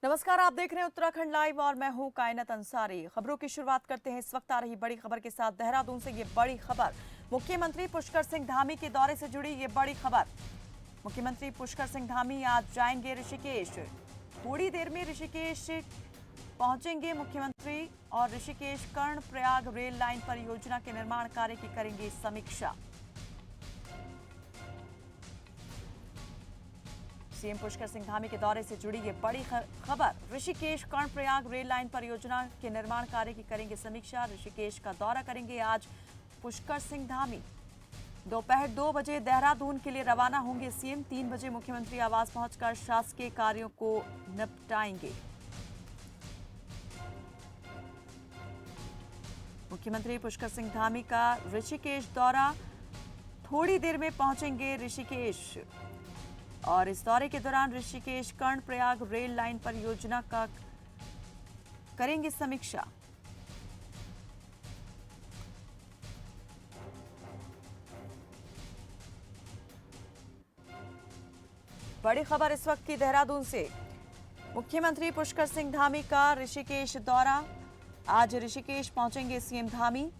नमस्कार, आप देख रहे हैं उत्तराखंड लाइव और मैं हूं कायनात अंसारी। खबरों की शुरुआत करते हैं इस वक्त आ रही बड़ी खबर के साथ। देहरादून से ये बड़ी खबर, मुख्यमंत्री पुष्कर सिंह धामी के दौरे से जुड़ी ये बड़ी खबर। मुख्यमंत्री पुष्कर सिंह धामी आज जाएंगे ऋषिकेश। थोड़ी देर में ऋषिकेश पहुंचेंगे मुख्यमंत्री और ऋषिकेश कर्णप्रयाग रेल लाइन परियोजना के निर्माण कार्य की करेंगे समीक्षा। सीएम पुष्कर सिंह धामी के दौरे से जुड़ी ये बड़ी खबर, ऋषिकेश कर्णप्रयाग रेल लाइन परियोजना के निर्माण कार्य की करेंगे समीक्षा। ऋषिकेश का दौरा करेंगे आज पुष्कर सिंह धामी। दोपहर 2 बजे देहरादून के लिए रवाना होंगे सीएम। 3 बजे मुख्यमंत्री आवास पहुंचकर शासकीय कार्यों को निपटाएंगे। मुख्यमंत्री पुष्कर सिंह धामी का ऋषिकेश दौरा, थोड़ी देर में पहुंचेंगे ऋषिकेश और इस दौरे के दौरान ऋषिकेश कर्णप्रयाग रेल लाइन परियोजना का करेंगे समीक्षा। बड़ी खबर इस वक्त की देहरादून से, मुख्यमंत्री पुष्कर सिंह धामी का ऋषिकेश दौरा। आज ऋषिकेश पहुंचेंगे सीएम धामी।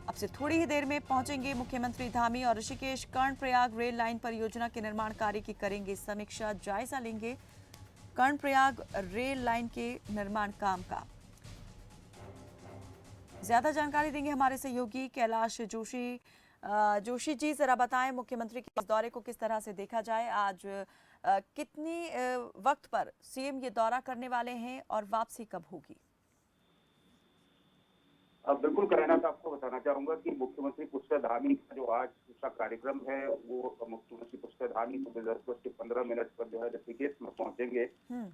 अब से थोड़ी ही देर में पहुंचेंगे मुख्यमंत्री धामी और ऋषिकेश कर्णप्रयाग रेल लाइन परियोजना के निर्माण कार्य की करेंगे समीक्षा। जायजा लेंगे कर्णप्रयाग रेल लाइन के निर्माण काम का। ज्यादा जानकारी देंगे हमारे सहयोगी कैलाश जोशी। जोशी जी, जरा बताएं मुख्यमंत्री के इस दौरे को किस तरह से देखा जाए। आज कितनी वक्त पर सीएम ये दौरा करने वाले हैं और वापसी कब होगी? अब बिल्कुल कहना था, आपको बताना चाहूंगा कि मुख्यमंत्री पुष्कर धामी का जो आज का कार्यक्रम है, वो मुख्यमंत्री पुष्कर धामी को 10:15 पर जो है ऋषिकेश में पहुंचेंगे।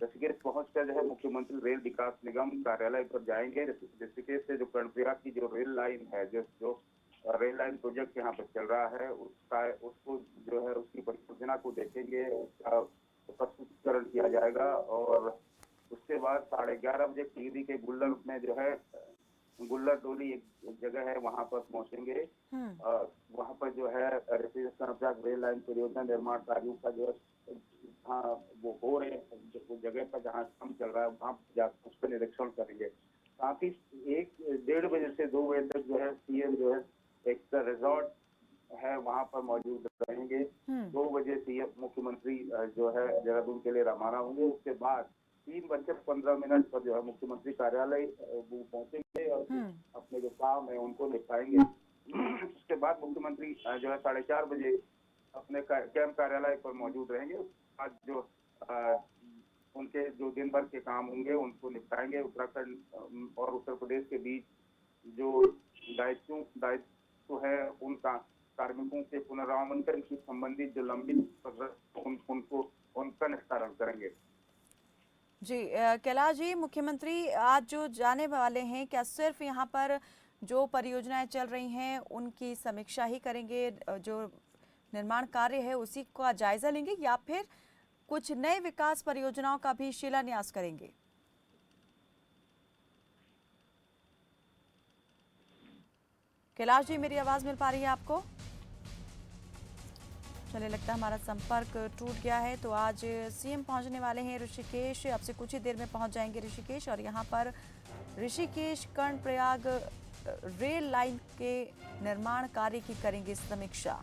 ऋषिकेश पहुंचकर जो है मुख्यमंत्री रेल विकास निगम कार्यालय पर जाएंगे। ऋषिकेश से जो कर्णप्रयाग की जो रेल लाइन है, जो रेल लाइन प्रोजेक्ट यहाँ पर चल रहा है, उसको जो है उसकी परियोजना को देखेंगे, उसका प्रस्तुतिकरण किया जाएगा और उसके बाद 11:30 बजे टिहरी के गुल्लर में जो है गुल्लर टोली एक जगह है, वहां पर पहुंचेंगे। वहां पर जो है ऋषिकेश कर्णप्रयाग रेल लाइन परियोजना निर्माण कार्यों का जो हाँ वो हो रहे हैं, जगह पर जहाँ काम चल रहा है वहां जाकर उसका निरीक्षण करेंगे। साथ ही 1-1:30 बजे से 2 बजे तक जो है सीएम जो है एक रिजॉर्ट है वहां पर मौजूद रहेंगे। 2 बजे सीएम मुख्यमंत्री जो है देहरादून के लिए रवाना होंगे। उसके बाद 3:15 पर जो है मुख्यमंत्री कार्यालय वो पहुंचेंगे और अपने जो काम है उनको निपटाएंगे। उसके बाद मुख्यमंत्री जो है 4:30 बजे अपने कैंप कार्यालय पर मौजूद रहेंगे। आज जो उनके जो दिन भर के काम होंगे उनको निपटाएंगे। उत्तराखंड और उत्तर प्रदेश के बीच जो दायित्व है उनका कार्मिकों के पुनरावंतन से संबंधित जो लंबित उनका निस्तारण करेंगे। जी कैलाश जी, मुख्यमंत्री आज जो जाने वाले हैं, क्या सिर्फ यहाँ पर जो परियोजनाएं चल रही हैं उनकी समीक्षा ही करेंगे, जो निर्माण कार्य है उसी का जायजा लेंगे, या फिर कुछ नए विकास परियोजनाओं का भी शिलान्यास करेंगे? कैलाश जी, मेरी आवाज मिल पा रही है आपको? चलिए, लगता है हमारा संपर्क टूट गया है। तो आज सीएम पहुंचने वाले हैं ऋषिकेश। अब से कुछ ही देर में पहुंच जाएंगे ऋषिकेश और यहां पर ऋषिकेश कर्णप्रयाग रेल लाइन के निर्माण कार्य की करेंगे समीक्षा।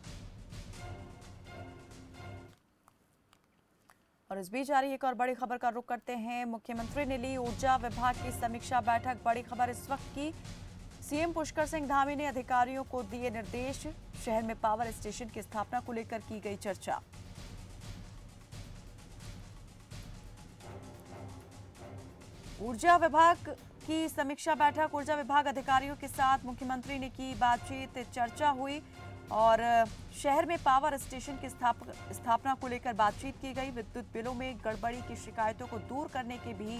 और इस बीच आ रही एक और बड़ी खबर का रुख करते हैं। मुख्यमंत्री ने ली ऊर्जा विभाग की समीक्षा बैठक। बड़ी खबर इस वक्त की, सीएम पुष्कर सिंह धामी ने अधिकारियों को दिए निर्देश। शहर में पावर स्टेशन की स्थापना को लेकर की गई चर्चा। ऊर्जा विभाग की समीक्षा बैठक, ऊर्जा विभाग अधिकारियों के साथ मुख्यमंत्री ने की बातचीत, चर्चा हुई और शहर में पावर स्टेशन की स्थापना को लेकर बातचीत की गई। विद्युत बिलों में गड़बड़ी की शिकायतों को दूर करने के भी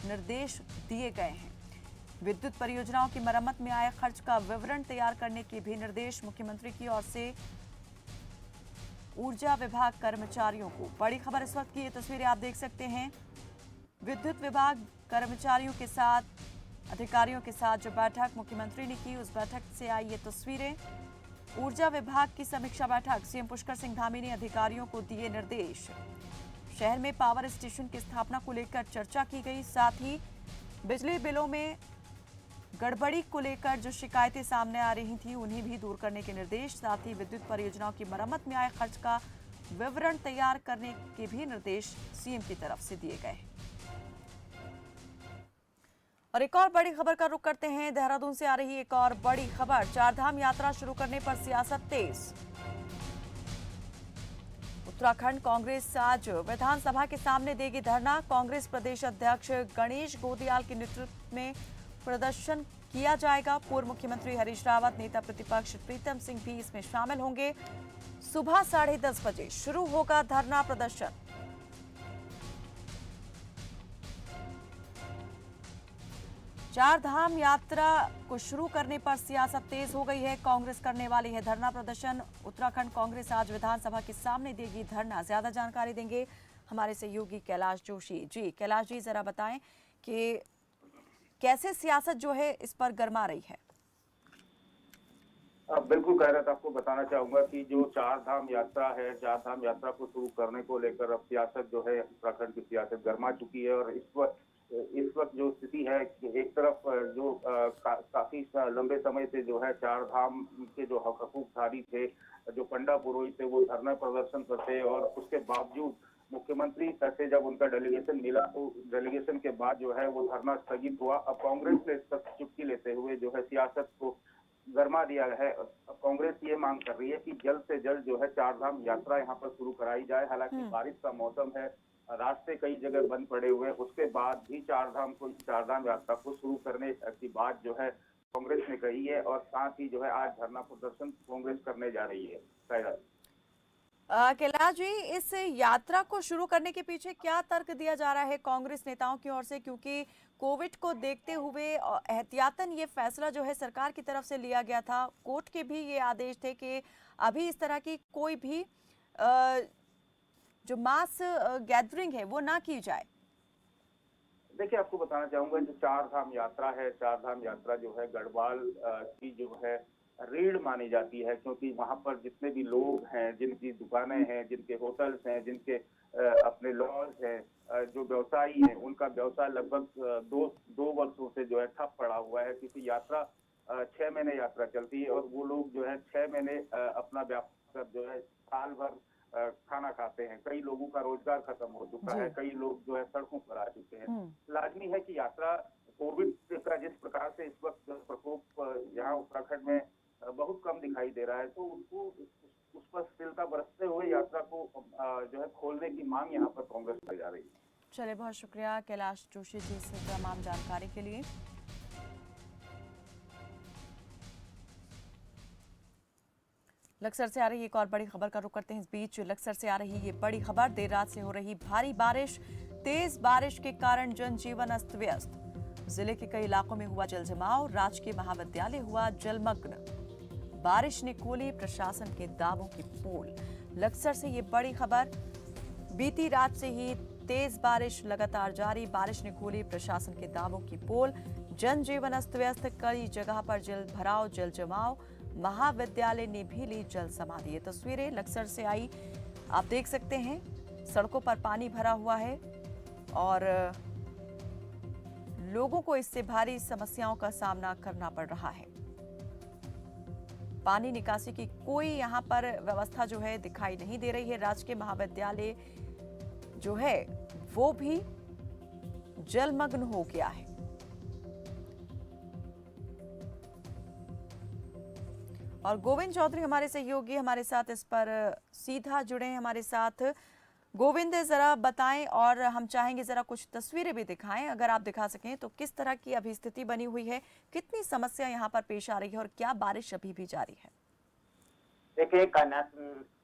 निर्देश दिए गए हैं। विद्युत परियोजनाओं की मरम्मत में आए खर्च का विवरण तैयार करने के भी निर्देश मुख्यमंत्री की ओर से ऊर्जा विभाग कर्मचारियों को। बड़ी खबर इस वक्त की, ये तस्वीरें आप देख सकते हैं। विद्युत विभाग कर्मचारियों के साथ, अधिकारियों के साथ जो बैठक मुख्यमंत्री ने की, उस बैठक से आई ये तस्वीरें। ऊर्जा विभाग की समीक्षा बैठक, सीएम पुष्कर सिंह धामी ने अधिकारियों को दिए निर्देश। शहर में पावर स्टेशन की स्थापना को लेकर चर्चा की गई। साथ ही बिजली बिलों में गड़बड़ी को लेकर जो शिकायतें सामने आ रही थी उन्हें भी दूर करने के निर्देश। साथ ही विद्युत परियोजनाओं की मरम्मत में आए खर्च का विवरण तैयार करने के भी निर्देश सीएम की तरफ से दिए गए। और एक और बड़ी खबर का रुख करते हैं। देहरादून से आ रही एक और बड़ी खबर, चारधाम यात्रा शुरू करने पर सियासत तेज। उत्तराखंड कांग्रेस आज विधानसभा के सामने देगी धरना। कांग्रेस प्रदेश अध्यक्ष गणेश गोदियाल के नेतृत्व में प्रदर्शन किया जाएगा। पूर्व मुख्यमंत्री हरीश रावत, नेता प्रतिपक्ष प्रीतम सिंह भी इसमें शामिल होंगे। सुबह 10:30 बजे शुरू होगा धरना प्रदर्शन। चार धाम यात्रा को शुरू करने पर सियासत तेज हो गई है। कांग्रेस करने वाली है धरना प्रदर्शन। उत्तराखंड कांग्रेस आज विधानसभा के सामने देगी धरना। ज्यादा जानकारी देंगे हमारे सहयोगी कैलाश जोशी। जी कैलाश जी, जरा बताएं कि कैसे सियासत जो है इस पर गर्मा रही है। बिल्कुल खैरत, आपको बताना चाहूंगा कि जो चार धाम यात्रा है, चार धाम यात्रा को शुरू करने को लेकर अब सियासत जो है, उत्तराखंड की सियासत गर्मा चुकी है। और इस वक्त जो स्थिति है कि एक तरफ जो काफी लंबे समय से जो है चार धाम के जो हकूकधारी थे, जो पंडा पुरोहित थे, वो धरना प्रदर्शन करते और उसके बावजूद मुख्यमंत्री से जब उनका डेलीगेशन मिला तो डेलीगेशन के बाद जो है वो धरना स्थगित हुआ। अब कांग्रेस ने इस पर चुप्पी लेते हुए जो है सियासत को गरमा दिया है। अब कांग्रेस ये मांग कर रही है कि जल्द से जल्द जो है चार धाम यात्रा यहाँ पर शुरू कराई जाए। हालांकि बारिश का मौसम है, रास्ते कई जगह बंद पड़े हुए हैं, उसके बाद भी चार धाम यात्रा को शुरू करने की बात जो है कांग्रेस ने कही है। और साथ ही जो है आज धरना प्रदर्शन कांग्रेस करने जा रही है। कैलाश जी, इस यात्रा को शुरू करने के पीछे क्या तर्क दिया जा रहा है कांग्रेस नेताओं की ओर से, क्योंकि कोविड को देखते हुए एहतियातन ये फैसला जो है सरकार की तरफ से लिया गया था। कोर्ट के भी ये आदेश थे कि अभी इस तरह की कोई भी जो मास गैदरिंग है वो ना की जाए। देखिए, आपको बताना चाहूंगा जो चार धाम यात्रा है, चार धाम यात्रा जो है गढ़वाल की जो है रीढ़ मानी जाती है, क्योंकि वहां पर जितने भी लोग हैं, जिनकी दुकानें हैं, जिनके होटल्स हैं, जिनके अपने लॉज हैं, जो व्यवसायी हैं, उनका व्यवसाय लगभग दो वर्षों से जो है ठप पड़ा हुआ है। क्योंकि यात्रा 6 महीने यात्रा चलती है और वो लोग जो है 6 महीने अपना व्यापार जो है साल भर खाना खाते हैं। कई लोगों का रोजगार खत्म हो चुका है, कई लोग जो है सड़कों पर आ चुके हैं। लाजमी है कि यात्रा कोविड का जिस प्रकार से इस वक्त प्रकोप यहाँ उत्तराखंड में बहुत कम दिखाई दे रहा है, तो उनको उस पर स्थिरता बरतते हुए यात्रा को जो है खोलने की मांग यहाँ पर कांग्रेस कर जा रही है। चलिए, बहुत शुक्रिया कैलाश जोशी जी से तमाम जानकारी के लिए। लक्सर से आ रही एक और बड़ी खबर का रुख करते हैं। इस बीच लक्सर से आ रही ये बड़ी खबर, देर रात से हो रही भारी बारिश, तेज बारिश के कारण जनजीवन अस्त व्यस्त। जिले के कई इलाकों में हुआ जलजमाव, राजकीय महाविद्यालय हुआ जलमग्न। बारिश ने खोली प्रशासन के दावों की पोल। लक्सर से ये बड़ी खबर, बीती रात से ही तेज बारिश लगातार जारी, बारिश ने खोली प्रशासन के दावों की पोल। जनजीवन अस्त व्यस्त, कई जगह पर जल भराव, जल जमाव, महाविद्यालय ने भी ली जल समाधि। ये तस्वीरें लक्सर से आई, आप देख सकते हैं सड़कों पर पानी भरा हुआ है और लोगों को इससे भारी समस्याओं का सामना करना पड़ रहा है। पानी निकासी की कोई यहां पर व्यवस्था जो है दिखाई नहीं दे रही है। राजकीय महाविद्यालय जो है वो भी जलमग्न हो गया है। और गोविंद चौधरी हमारे सहयोगी हमारे साथ इस पर सीधा जुड़े हैं हमारे साथ। गोविंद, जरा बताएं और हम चाहेंगे जरा कुछ तस्वीरें भी दिखाएं, अगर आप दिखा सकें तो किस तरह की अभी स्थिति बनी हुई है, कितनी समस्या यहां पर पेश आ रही है और क्या बारिश अभी भी जारी है? देखिए कायनात,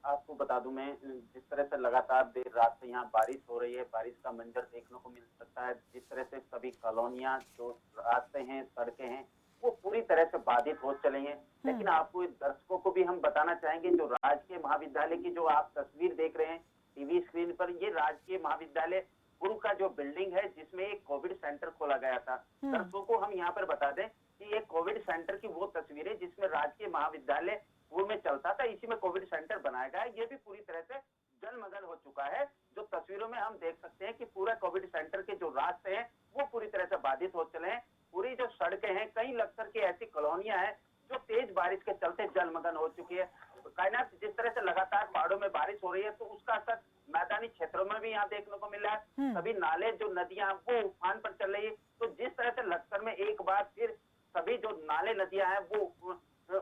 आपको बता दूं मैं, जिस तरह से लगातार देर रात से यहाँ बारिश हो रही है, बारिश का मंजर देखने को मिल सकता है। जिस तरह से सभी कॉलोनियां, जो रास्ते हैं, सड़कें हैं, वो पूरी तरह से बाधित हो चले हैं। लेकिन आपको दर्शकों को भी हम बताना चाहेंगे, जो राजकीय महाविद्यालय की जो आप तस्वीर देख रहे हैं टीवी स्क्रीन पर, ये राजकीय महाविद्यालय पूर्व का जो बिल्डिंग है जिसमें एक कोविड सेंटर खोला गया था। दर्शकों को हम यहाँ पर बता दें कि ये कोविड सेंटर की वो तस्वीरें जिसमें राजकीय महाविद्यालय पूर्व में चलता था, इसी में कोविड सेंटर बनाया गया है। ये भी पूरी तरह से जलमग्न हो चुका है। जो तस्वीरों में हम देख सकते हैं कि पूरा कोविड सेंटर के जो रास्ते हैं वो पूरी तरह से बाधित हो चले हैं। पूरी जो सड़कें हैं, कई लक्सर की ऐसी कॉलोनियां हैं जो तेज बारिश के चलते जलमग्न हो चुकी है। कायनात जिस तरह से लगातार पहाड़ों में बारिश हो रही है तो उसका असर मैदानी क्षेत्रों में भी यहाँ देखने को मिल रहा है। सभी नाले जो नदियां वो उफान पर चल रही है। तो जिस तरह से लक्सर में एक बार फिर सभी जो नाले नदियां हैं वो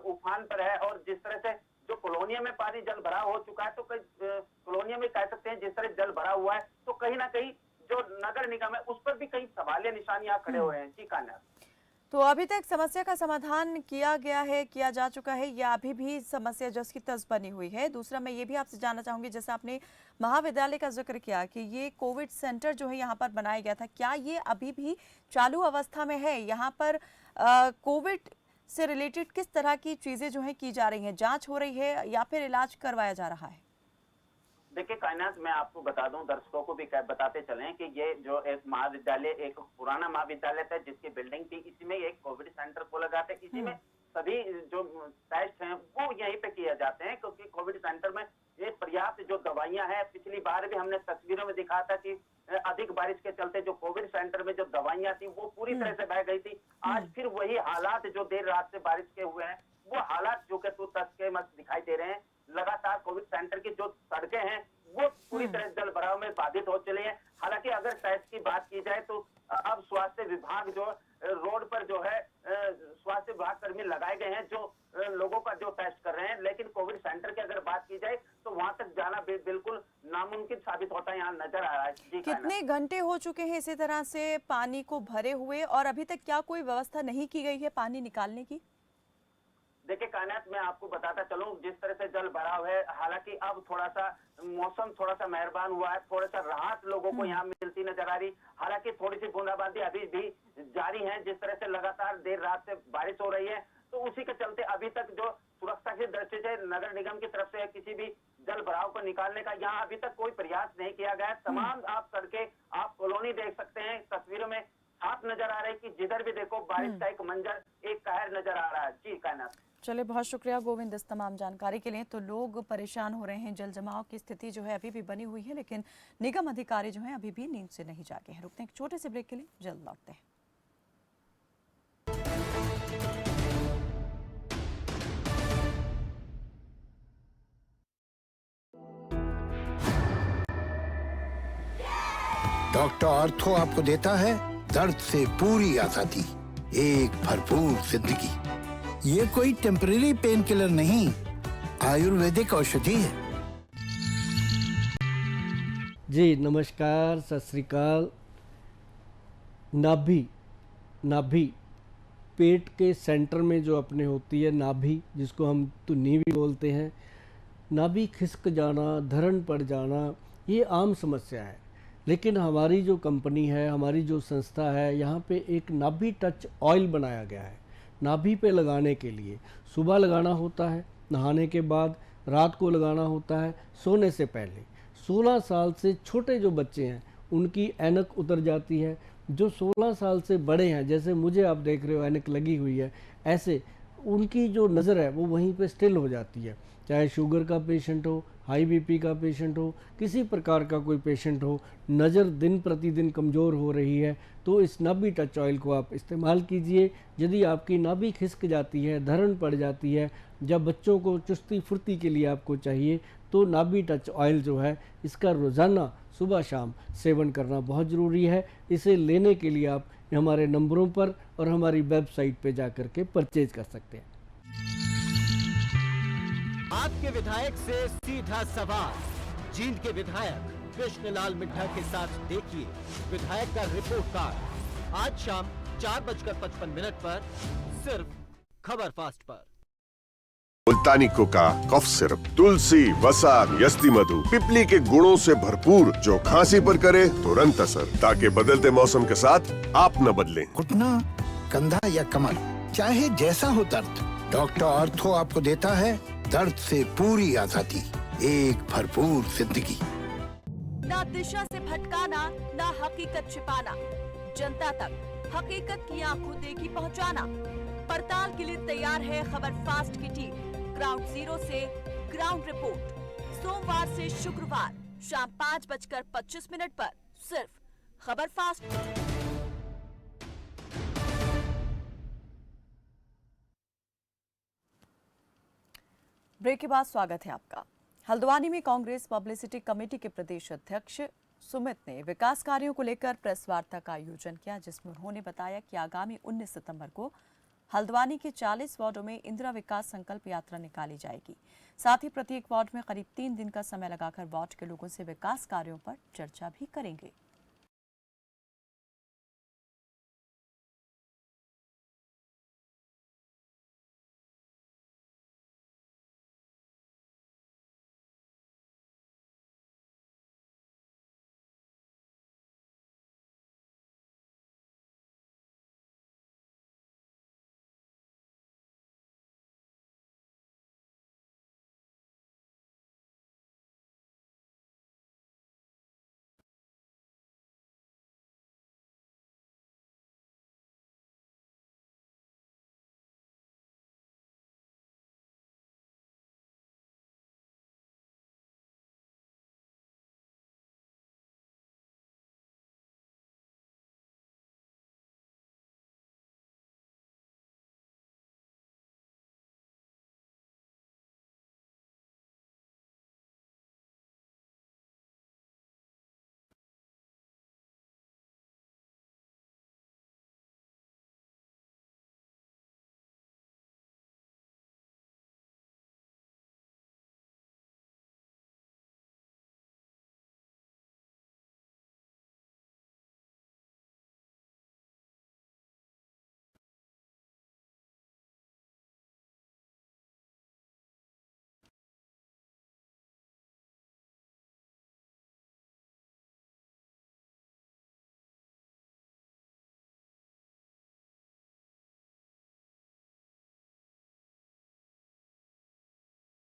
उफान पर है और जिस तरह से जो कॉलोनिया में पानी जल भरा हो चुका है, तो कई कॉलोनिया में कह सकते हैं जिस तरह जल भरा हुआ है तो कहीं ना कहीं जो नगर निगम है उस पर भी कई सवालिया निशान यहाँ खड़े हुए हैं। जी कान्या, तो अभी तक समस्या का समाधान किया गया है, किया जा चुका है, या अभी भी समस्या जस की तस बनी हुई है? दूसरा मैं ये भी आपसे जानना चाहूंगी, जैसे आपने महाविद्यालय का जिक्र किया कि ये कोविड सेंटर जो है यहाँ पर बनाया गया था, क्या ये अभी भी चालू अवस्था में है? यहाँ पर कोविड से रिलेटेड किस तरह की चीजें जो है की जा रही हैं? जांच हो रही है या फिर इलाज करवाया जा रहा है? देखिए कायनात, मैं आपको बता दूं, दर्शकों को भी बताते चलें कि ये जो एक महाविद्यालय, एक पुराना महाविद्यालय था जिसकी बिल्डिंग थी, इसी में एक कोविड सेंटर खोला गया था। इसी में सभी जो टेस्ट हैं वो यहीं पे किए जाते हैं क्योंकि कोविड सेंटर में ये पर्याप्त जो दवाइयां हैं, पिछली बार भी हमने तस्वीरों में दिखा था कि अधिक बारिश के चलते जो कोविड सेंटर में जो दवाइयां थी वो पूरी तरह से बह गई थी। आज फिर वही हालात जो देर रात से बारिश के हुए हैं वो हालात जो कि तस्के मत दिखाई दे रहे हैं। लगातार कोविड सेंटर की जो सड़कें हैं वो पूरी तरह जल भराव में बाधित हो चली हैं। हालांकि अगर टेस्ट की बात की जाए तो अब स्वास्थ्य विभाग जो रोड पर जो है स्वास्थ्य विभाग कर्मी लगाए गए हैं जो लोगों का जो टेस्ट कर रहे हैं, लेकिन कोविड सेंटर की अगर बात की जाए तो वहां तक जाना बिल्कुल नामुमकिन साबित होता है यहाँ नजर आ रहा है। जी, कितने घंटे हो चुके हैं इसी तरह से पानी को भरे हुए और अभी तक क्या कोई व्यवस्था नहीं की गई है पानी निकालने की? देखिए कायनात, मैं आपको बताता चलूं, जिस तरह से जल भराव है, हालांकि अब थोड़ा सा मौसम थोड़ा सा मेहरबान हुआ है, थोड़ा सा राहत लोगों को यहाँ मिलती नजर आ रही। हालांकि थोड़ी सी बूंदाबांदी अभी भी जारी है। जिस तरह से लगातार देर रात से बारिश हो रही है तो उसी के चलते अभी तक जो सुरक्षा की दृष्टि से नगर निगम की तरफ से किसी भी जल भराव को निकालने का यहाँ अभी तक कोई प्रयास नहीं किया गया। तमाम आप सड़कें, आप कॉलोनी देख सकते हैं, तस्वीरों में साफ नजर आ रहा है कि जिधर भी देखो बारिश का एक मंजर, एक कहर नजर आ रहा है। जी कायनात। चलिए, बहुत शुक्रिया गोविंद इस तमाम जानकारी के लिए। तो लोग परेशान हो रहे हैं, जल जमाव की स्थिति जो है अभी भी बनी हुई है, लेकिन निगम अधिकारी जो हैं अभी भी नींद से नहीं जागे हैं। रुकते हैं एक छोटे से ब्रेक के लिए, जल्द लौटते हैं। डॉक्टर आर्थो आपको देता है दर्द से पूरी आजादी, एक भरपूर जिंदगी। ये कोई टेम्परेरी पेन किलर नहीं, आयुर्वेदिक औषधि है। जी नमस्कार, सत श्री अकाल। नाभि पेट के सेंटर में जो अपने होती है नाभि, जिसको हम तुन्नी भी बोलते हैं, नाभि खिसक जाना, धरण पड़ जाना, ये आम समस्या है। लेकिन हमारी जो कंपनी है, हमारी जो संस्था है, यहाँ पे एक नाभि टच ऑयल बनाया गया है नाभि पे लगाने के लिए। सुबह लगाना होता है, नहाने के बाद, रात को लगाना होता है, सोने से पहले। 16 साल से छोटे जो बच्चे हैं उनकी ऐनक उतर जाती है। जो 16 साल से बड़े हैं, जैसे मुझे आप देख रहे हो ऐनक लगी हुई है, ऐसे उनकी जो नज़र है वो वहीं पे स्टिल हो जाती है। चाहे शुगर का पेशेंट हो, हाई बीपी का पेशेंट हो, किसी प्रकार का कोई पेशेंट हो, नज़र दिन प्रतिदिन कमज़ोर हो रही है तो इस नाभि टच ऑयल को आप इस्तेमाल कीजिए। यदि आपकी नाभि खिसक जाती है, धरण पड़ जाती है, जब बच्चों को चुस्ती फुर्ती के लिए आपको चाहिए, तो नाभि टच ऑयल जो है इसका रोज़ाना सुबह शाम सेवन करना बहुत ज़रूरी है। इसे लेने के लिए आप हमारे नंबरों पर और हमारी वेबसाइट पे जा कर के परचेज कर सकते हैं। आपके विधायक से सीधा सवाल। जींद के विधायक कृष्णलाल मिड्ढा के साथ देखिए विधायक का रिपोर्ट कार्ड आज शाम 4:55 पर सिर्फ खबर फास्ट पर। मुल्तानी कोका कफ सिरप, तुलसी, वसा, यस्ती मधु, पिपली के गुणों से भरपूर, जो खांसी पर करे तुरंत असर, ताकि बदलते मौसम के साथ आप न बदलें। घुटना, कंधा या कमर, चाहे जैसा हो दर्द, डॉक्टर आर्थो आपको देता है दर्द से पूरी आजादी, एक भरपूर जिंदगी। ना दिशा से भटकाना, ना हकीकत छिपाना, जनता तक हकीकत की आंखों देखी पहुंचाना। पड़ताल के लिए तैयार है खबर फास्ट की टीम। ग्राउंड जीरो से ग्राउंड रिपोर्ट, सोमवार से शुक्रवार शाम 5:25 पर सिर्फ खबर फास्ट। ब्रेक के बाद स्वागत है आपका। हल्द्वानी में कांग्रेस पब्लिसिटी कमेटी के प्रदेश अध्यक्ष सुमित ने विकास कार्यों को लेकर प्रेस वार्ता का आयोजन किया, जिसमें उन्होंने बताया कि आगामी 19 सितंबर को हल्द्वानी के 40 वार्डों में इंदिरा विकास संकल्प यात्रा निकाली जाएगी। साथ ही प्रत्येक वार्ड में करीब 3 दिन का समय लगाकर वार्ड के लोगों से विकास कार्यों पर चर्चा भी करेंगे।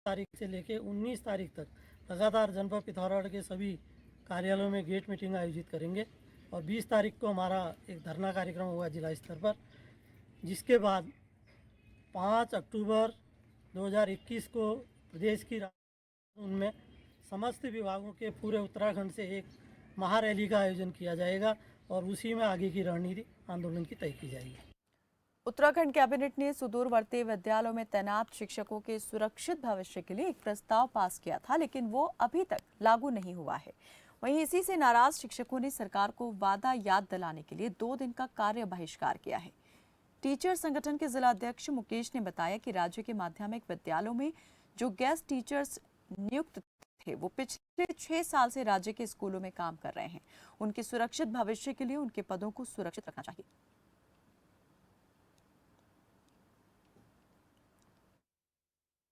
तारीख से लेके 19 तारीख तक लगातार जनपद पिथौरागढ़ के सभी कार्यालयों में गेट मीटिंग आयोजित करेंगे और 20 तारीख को हमारा एक धरना कार्यक्रम हुआ जिला स्तर पर, जिसके बाद 5 अक्टूबर 2021 को प्रदेश की उनमें समस्त विभागों के पूरे उत्तराखंड से एक महारैली का आयोजन किया जाएगा और उसी में आगे की रणनीति आंदोलन की तय की जाएगी। उत्तराखंड कैबिनेट ने सुदूरवर्ती विद्यालयों में तैनात शिक्षकों के सुरक्षित भविष्य के लिए एक प्रस्ताव पास किया था, लेकिन वो अभी तक लागू नहीं हुआ है। वहीं इसी से नाराज शिक्षकों ने सरकार को वादा याद दिलाने के लिए 2 दिन का कार्य बहिष्कार किया है। टीचर संगठन के जिला अध्यक्ष मुकेश ने बताया कि राज्य के माध्यमिक विद्यालयों में जो गेस्ट टीचर्स नियुक्त थे वो पिछले 6 साल से राज्य के स्कूलों में काम कर रहे हैं। उनके सुरक्षित भविष्य के लिए उनके पदों को सुरक्षित रखना चाहिए।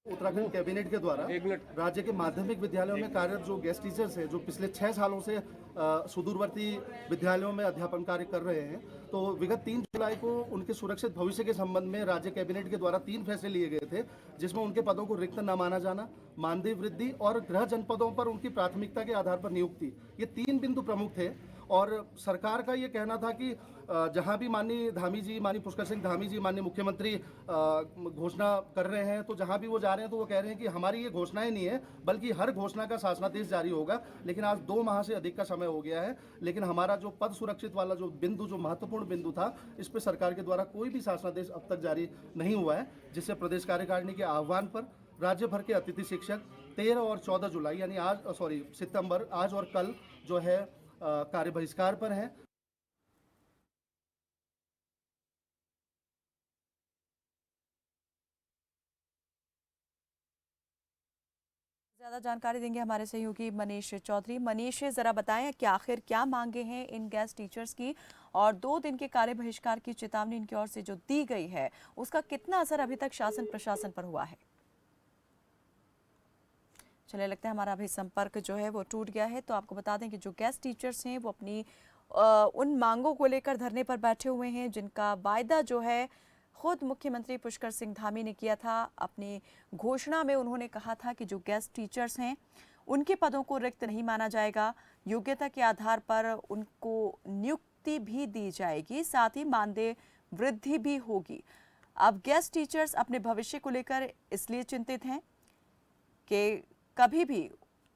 उत्तराखंड कैबिनेट के द्वारा राज्य के माध्यमिक विद्यालयों में कार्यरत जो गेस्ट टीचर्स हैं, जो पिछले 6 सालों से सुदूरवर्ती विद्यालयों में अध्यापन कार्य कर रहे हैं, तो विगत 3 जुलाई को उनके सुरक्षित भविष्य के संबंध में राज्य कैबिनेट के द्वारा 3 फैसले लिए गए थे, जिसमें उनके पदों को रिक्त न माना जाना, मानदेय वृद्धि और गृह जनपदों पर उनकी प्राथमिकता के आधार पर नियुक्ति, ये 3 बिंदु प्रमुख थे। और सरकार का ये कहना था कि जहां भी माननीय धामी जी, माननीय पुष्कर सिंह धामी जी, माननीय मुख्यमंत्री घोषणा कर रहे हैं, तो जहां भी वो जा रहे हैं तो वो कह रहे हैं कि हमारी ये घोषणाएं नहीं है, बल्कि हर घोषणा का शासनादेश जारी होगा। लेकिन आज 2 माह से अधिक का समय हो गया है, लेकिन हमारा जो पद सुरक्षित वाला जो बिंदु, जो महत्वपूर्ण बिंदु था, इस पर सरकार के द्वारा कोई भी शासनादेश अब तक जारी नहीं हुआ है, जिससे प्रदेश कार्यकारिणी के आह्वान पर राज्य भर के अतिथि शिक्षक 13 और 14 जुलाई यानी सितंबर, आज और कल जो है कार्य बहिष्कार पर है। ज्यादा जानकारी देंगे हमारे सहयोगी मनीष चौधरी। मनीष, जरा बताएं कि आखिर क्या मांगे हैं इन गेस्ट टीचर्स की, और 2 दिन के कार्य बहिष्कार की चेतावनी इनकी ओर से जो दी गई है, उसका कितना असर अभी तक शासन प्रशासन पर हुआ है? चलिए, लगता है हमारा अभी संपर्क जो है वो टूट गया है। तो आपको बता दें कि जो गेस्ट टीचर्स हैं वो अपनी उन मांगों को लेकर धरने पर बैठे हुए हैं, जिनका वायदा जो है खुद मुख्यमंत्री पुष्कर सिंह धामी ने किया था। अपनी घोषणा में उन्होंने कहा था कि जो गेस्ट टीचर्स हैं उनके पदों को रिक्त नहीं माना जाएगा, योग्यता के आधार पर उनको नियुक्ति भी दी जाएगी, साथ ही मानदेय वृद्धि भी होगी। अब गेस्ट टीचर्स अपने भविष्य को लेकर इसलिए चिंतित हैं कि कभी भी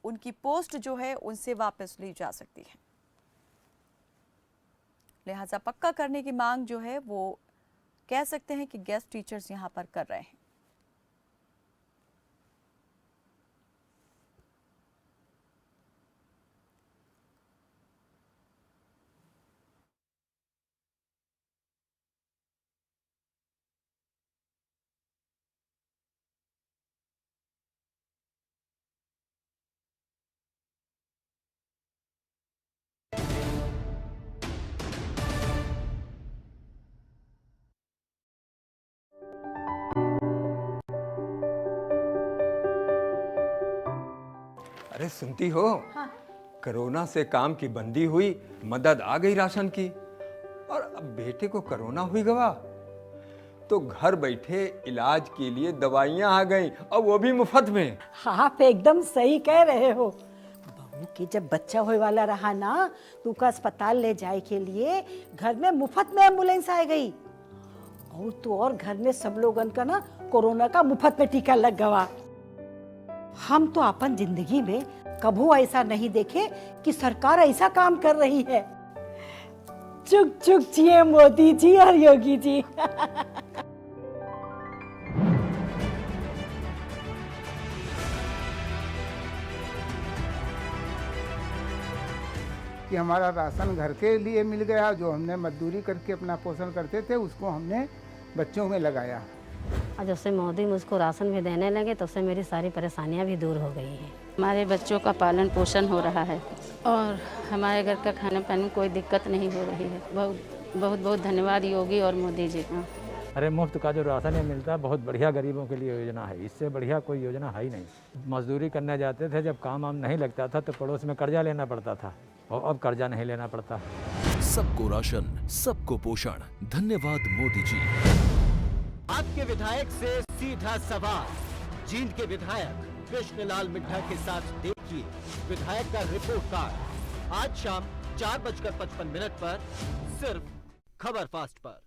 उनकी पोस्ट जो है उनसे वापस ली जा सकती है। लिहाजा पक्का करने की मांग जो है वो कह सकते हैं कि गेस्ट टीचर्स यहां पर कर रहे हैं। अरे सुनती हो? हाँ। कोरोना से काम की बंदी हुई, मदद आ गई राशन की। और अब बेटे को कोरोना हुई गवा तो घर बैठे इलाज के लिए दवाइयां आ गई और वो भी मुफ्त में। हाँ, आप एकदम सही कह रहे हो। बहू की जब बच्चा होने वाला रहा ना तो उसका अस्पताल ले जाए के लिए घर में मुफ्त में एम्बुलेंस आ गई। और तो और घर में सब लोगन का ना कोरोना का मुफ्त में टीका लग गवा। हम तो अपन जिंदगी में कभी ऐसा नहीं देखे कि सरकार ऐसा काम कर रही है। चुक चुक जिए मोदी जी और योगी जी। कि हमारा राशन घर के लिए मिल गया, जो हमने मजदूरी करके अपना पोषण करते थे उसको हमने बच्चों में लगाया। और जब से मोदी मुझको राशन भी देने लगे तब से मेरी सारी परेशानियां भी दूर हो गई हैं। हमारे बच्चों का पालन पोषण हो रहा है और हमारे घर का खाने पाने में कोई दिक्कत नहीं हो रही है। बहुत बहुत धन्यवाद योगी और मोदी जी का। अरे मुफ्त का जो राशन मिलता है बहुत बढ़िया गरीबों के लिए योजना है। इससे बढ़िया कोई योजना है ही नहीं। मजदूरी करने जाते थे, जब काम वाम नहीं लगता था तो पड़ोस में कर्जा लेना पड़ता था और अब कर्जा नहीं लेना पड़ता। सबको राशन, सबको पोषण। धन्यवाद मोदी जी। आपके विधायक से सीधा सवाल। जींद के विधायक कृष्णलाल मिड्ढा के साथ देखिए विधायक का रिपोर्ट कार्ड आज शाम 4:55 पर सिर्फ खबर फास्ट पर।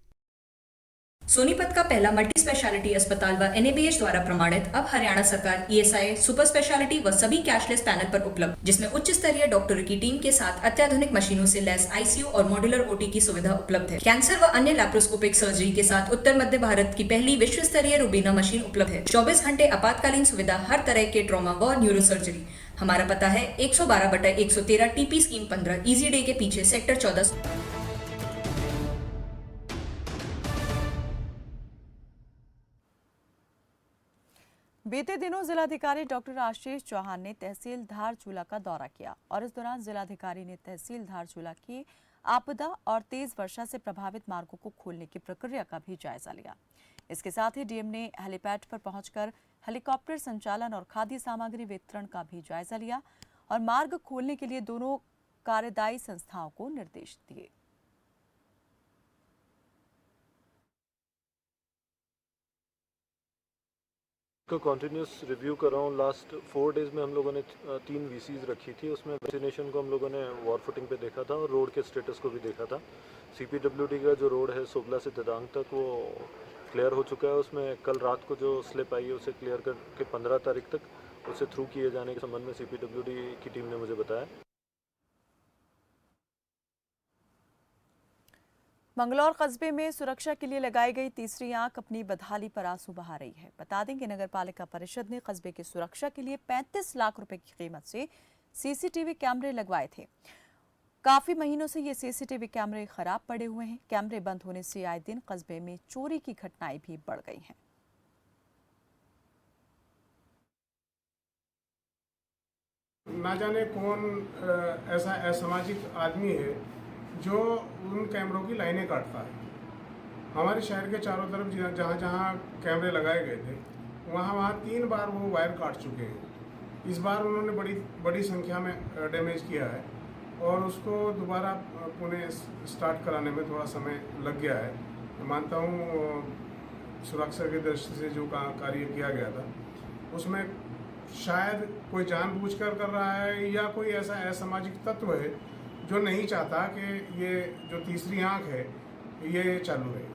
सोनीपत का पहला मल्टी स्पेशलिटी अस्पताल व NABH द्वारा प्रमाणित अब हरियाणा सरकार ESI सुपर स्पेशलिटी व सभी कैशलेस पैनल पर उपलब्ध, जिसमें उच्च स्तरीय डॉक्टरों की टीम के साथ अत्याधुनिक मशीनों से लैस ICU और मॉड्यूलर OT की सुविधा उपलब्ध है। कैंसर व अन्य लैप्रोस्कोपिक सर्जरी के साथ उत्तर मध्य भारत की पहली विश्व स्तरीय रूबीना मशीन उपलब्ध है। 24 घंटे आपातकालीन सुविधा, हर तरह के ट्रॉमा व न्यूरो सर्जरी। हमारा पता है 112/113 TP स्कीम 15 इजी डे के पीछे सेक्टर 14। बीते दिनों जिलाधिकारी डॉक्टर आशीष चौहान ने तहसील धारचूला का दौरा किया और इस दौरान जिलाधिकारी ने तहसील धारचूला की आपदा और तेज वर्षा से प्रभावित मार्गों को खोलने की प्रक्रिया का भी जायजा लिया। इसके साथ ही डीएम ने हेलीपैड पर पहुंचकर हेलीकॉप्टर संचालन और खाद्य सामग्री वितरण का भी जायजा लिया और मार्ग खोलने के लिए दोनों कार्यदायी संस्थाओं को निर्देश दिए। का कॉन्टिन्यूस रिव्यू कर रहा हूँ। लास्ट 4 डेज में हम लोगों ने 3 VCs रखी थी। उसमें वैक्सीनेशन को हम लोगों ने वॉर फुटिंग पे देखा था और रोड के स्टेटस को भी देखा था। CPWD का जो रोड है सोगला से तदांग तक वो क्लियर हो चुका है। उसमें कल रात को जो स्लिप आई है उसे क्लियर करके 15 तारीख तक उसे थ्रू किए जाने के संबंध में CPWD की टीम ने मुझे बताया। मंगलौर कस्बे में सुरक्षा के लिए लगाई गई तीसरी आंख अपनी बदहाली पर आंसू बहा रही है। बता दें कि नगर पालिका परिषद ने कस्बे की सुरक्षा के लिए 35 लाख रुपए की कीमत से CCTV कैमरे लगवाए थे। काफी महीनों से ये CCTV कैमरे खराब पड़े हुए हैं। कैमरे बंद होने से आए दिन कस्बे में चोरी की घटनाएं भी बढ़ गई हैं। ना जाने कौन ऐसा असामाजिक आदमी है जो उन कैमरों की लाइनें काटता है। हमारे शहर के चारों तरफ जहाँ जहाँ कैमरे लगाए गए थे वहाँ 3 बार वो वायर काट चुके हैं। इस बार उन्होंने बड़ी संख्या में डैमेज किया है और उसको दोबारा पुनः स्टार्ट कराने में थोड़ा समय लग गया है। मैं मानता हूँ सुरक्षा की दृष्टि से जो कार्य किया गया था उसमें शायद कोई जानबूझकर कर रहा है या कोई ऐसा असामाजिक तत्व है जो नहीं चाहता कि ये जो तीसरी आंख है ये चालू रहे।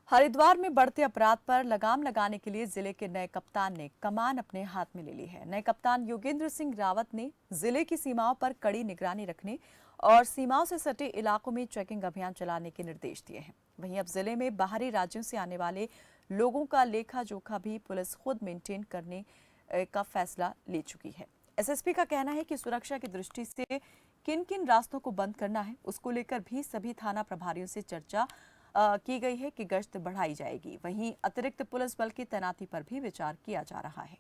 हरिद्वार में बढ़ते अपराध पर लगाम लगाने के लिए जिले के नए कप्तान ने कमान अपने हाथ में ले ली है। नए कप्तान योगेंद्र सिंह रावत ने जिले की सीमाओं पर कड़ी निगरानी रखने और सीमाओं से सटे इलाकों में चेकिंग अभियान चलाने के निर्देश दिए हैं। वहीं अब जिले में बाहरी राज्यों से आने वाले लोगों का लेखा जोखा भी पुलिस खुद मेंटेन करने का फैसला ले चुकी है। एसएसपी का कहना है कि सुरक्षा की दृष्टि से किन किन रास्तों को बंद करना है, उसको लेकर भी सभी थाना प्रभारियों से चर्चा की गई है कि गश्त बढ़ाई जाएगी। वहीं अतिरिक्त पुलिस बल की तैनाती पर भी विचार किया जा रहा है।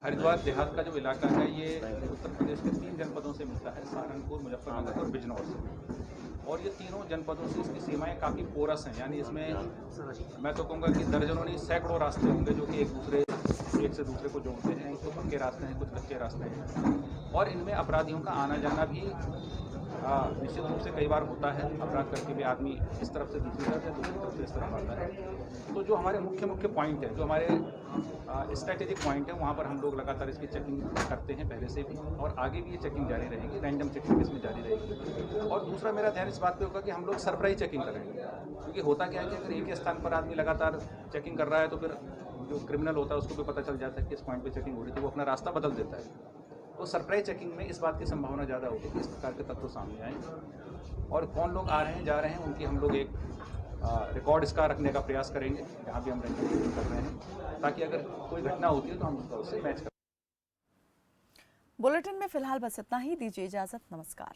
हरिद्वार देहात का जो इलाका है ये उत्तर प्रदेश के 3 जनपदों से मिलता है, सहारनपुर, मुजफ्फरनगर और बिजनौर से। और ये तीनों जनपदों से इसकी सीमाएं काफ़ी पोरस हैं, यानी इसमें मैं तो कहूँगा कि दर्जनों नहीं सैकड़ों रास्ते होंगे जो कि एक से दूसरे को जोड़ते हैं। कुछ पक्के रास्ते हैं, कुछ कच्चे रास्ते हैं, और इनमें अपराधियों का आना जाना भी निश्चित रूप से कई बार होता है। अपराध करके भी आदमी इस तरफ से दूसरी तरफ या दूसरी तरफ से इस तरफ आता है। तो जो हमारे मुख्य पॉइंट है, जो हमारे स्ट्रेटेजिक पॉइंट है, वहाँ पर हम लोग लगातार इसकी चेकिंग करते हैं पहले से भी, और आगे भी ये चेकिंग जारी रहेगी। रैंडम चेकिंग इसमें जारी रहेगी। और दूसरा मेरा ध्यान इस बात पे होगा कि हम लोग सरप्राइज चेकिंग करेंगे, क्योंकि होता क्या है कि अगर एक ही स्थान पर आदमी लगातार चेकिंग कर रहा है तो फिर जो क्रिमिनल होता है उसको भी पता चल जाता है कि इस पॉइंट पे चेकिंग हो रही थी, वो अपना रास्ता बदल देता है। तो सरप्राइज चेकिंग में इस बात की संभावना ज़्यादा होगी कि इस प्रकार के तत्व सामने आए, और कौन लोग आ रहे हैं जा रहे हैं उनकी हम लोग एक रिकॉर्ड इसका रखने का प्रयास करेंगे जहाँ भी हम रैंडम चेकिंग कर रहे हैं, ताकि अगर कोई घटना होती है तो हम उसका उससे मैच करें। बुलेटिन में फिलहाल बस इतना ही। दीजिए इजाजत। नमस्कार।